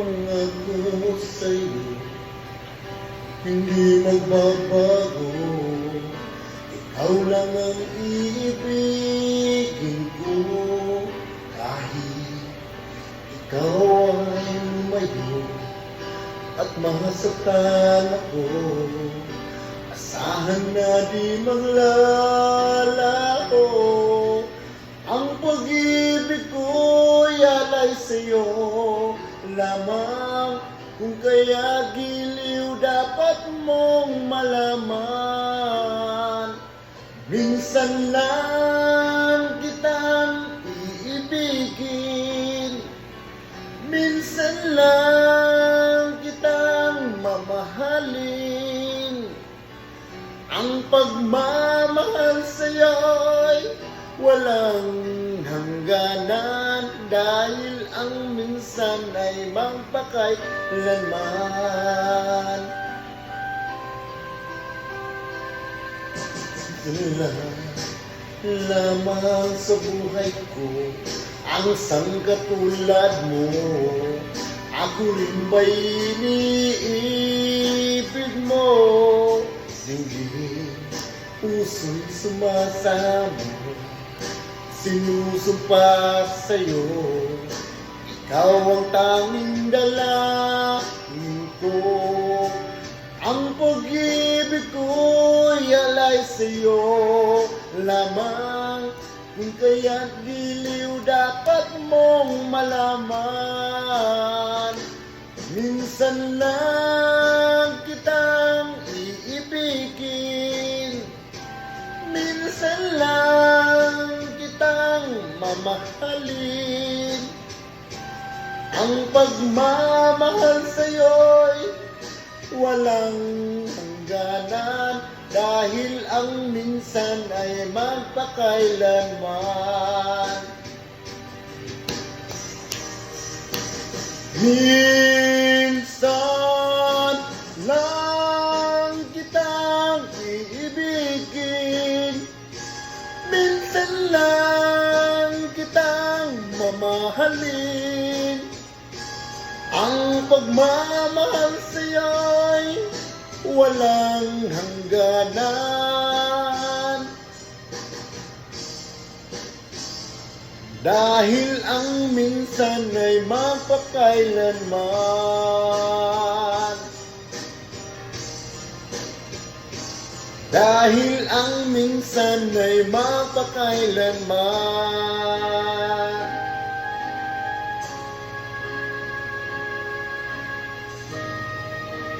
pangako sa'yo, hindi magbabago. Ikaw lang ang iibigin ko, kahit ikaw ay lumayo at masaktan ako. Asahan na di maglalaho, ang pag-ibig ko'y alay sa'yo lamang. Kung kaya giliw dapat mong malaman, minsan lang kitang iibigin, minsan lang kitang mamahalin. Ang pagmamahal sa'yo'y walang hangganan, dahil ang minsan ay magpakailanman. Lamang sa buhay ko ang sangkatulad mo. Ako rin ba'y iniibig mo? Singgit, puso'y sumasama, sinusumpa sa'yo. Ikaw ang tanging dalangin ko, ang pag-ibig ko'y alay sa'yo lamang. Kung kaya't giliw dapat mong malaman, minsan lang kitang iibigin, minsan lang kitang mamahalin. Ang pagmamahal sa'yo'y walang hangganan, dahil ang minsan ay magpakailanman. Minsan lang kitang iibigin, minsan lang kitang mamahalin. Ang pagmamahal sa'yo'y walang hangganan, dahil ang minsan ay magpakailanman. Dahil ang minsan ay magpakailanman.